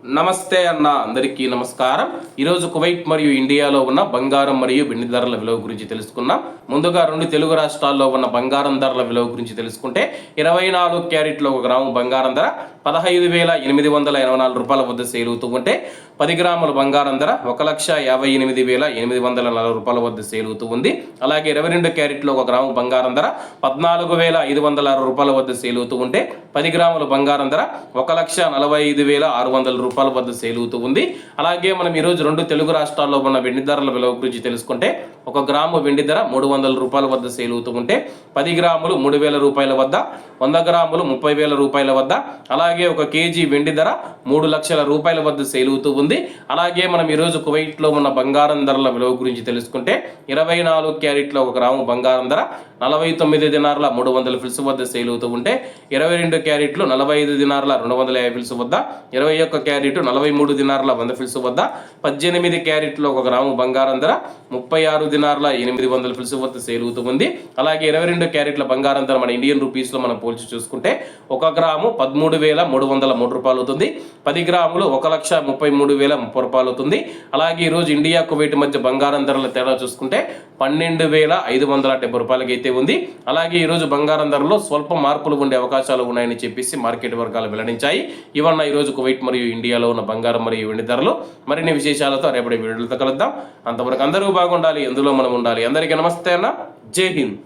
నమస్తే అన్న అందరికీ నమస్కారం. ఈరోజు కువైట్ మరియు ఇండియాలో ఉన్న బంగారం మరియు వెండి ధరల విలువ గురించి తెలుసుకున్నాం. ముందుగా రెండు తెలుగు రాష్ట్రాల్లో ఉన్న బంగారం ధరల విలువ గురించి తెలుసుకుంటే 24 క్యారెట్లో 1 గ్రాము బంగారం ధర 15,884 రూపాయల వద్ద సేల్ అవుతూ ఉంటే 10 గ్రాముల బంగారం ధర 1,58,840 రూపాయల వద్ద సేల్ అవుతూ ఉంది. అలాగే 22 క్యారెట్లో 1 గ్రాము బంగారం ధర 14,506 రూపాయల వద్ద సేల్ అవుతూ ఉంటే 10 గ్రాముల బంగారం ధర 1,45,600 రూపాయల వద్ద సేల్ అవుతూ ఉంది. అలాగే మనం ఈరోజు రెండు తెలుగు రాష్ట్రాల్లో ఉన్న వెండి ధరల విలువ గురించి తెలుసుకుంటే 1 గ్రాము వెండి ధర 300 రూపాయల వద్ద సేల్ అవుతూ ఉంటే 10 గ్రాములు 3,000 రూపాయల వద్ద, 100 గ్రాములు 30,000 రూపాయల వద్ద, అలాగే 1 కేజీ వెండి ధర 3 లక్షల రూపాయల వద్ద సేల్ అవుతూ ఉంది. అలాగే మనం ఈరోజు కువైట్లో ఉన్న బంగారం ధరల విలువ గురించి తెలుసుకుంటే 24 క్యారెట్లో 1 గ్రాము బంగారం ధర 49 దినార్ల 300 ఫిల్స్ వద్ద సేల్ అవుతూ ఉంటే 22 క్యారెట్లు 45 దినార్ల 250 ఫిల్స్ వద్ద, 21 క్యారెట్ 43 దినార్ల 100 ఫిల్స్ వద్ద, 18 క్యారెట్లో 1 గ్రాము బంగారం ధర 36 దినార్ల 800 ఫిల్స్ వద్ద సేల్ అవుతూ ఉంది. అలాగే 22 క్యారెట్ల బంగారం ధర మన ఇండియన్ రూపీస్లో మనం పోల్చి చూసుకుంటే 1 గ్రాము 13,303 రూపాయలు అవుతుంది. 10 గ్రాములు 1,33,030 రూపాయలు అవుతుంది. అలాగే ఈరోజు ఇండియా కువైట్ మధ్య బంగారం ధరల తేడా చూసుకుంటే 12,570 రూపాయలకి అయితే ఉంది. అలాగే ఈరోజు బంగారం ధరలో స్వల్ప మార్పులు ఉండే అవకాశాలు ఉన్నాయని చెప్పేసి మార్కెట్ వర్గాలు వెల్లడించాయి. ఇవన్న ఈరోజు కువైట్ మరియు ఇండియాలో ఉన్న బంగారం మరియు వెండి ధరలు. మరిన్ని విశేషాలతో రేపటి వీడియోలతో కలుద్దాం. అంతవరకు అందరూ బాగుండాలి, ఎందులో మనం ఉండాలి. అందరికీ నమస్తే అన్న, జై హింద్.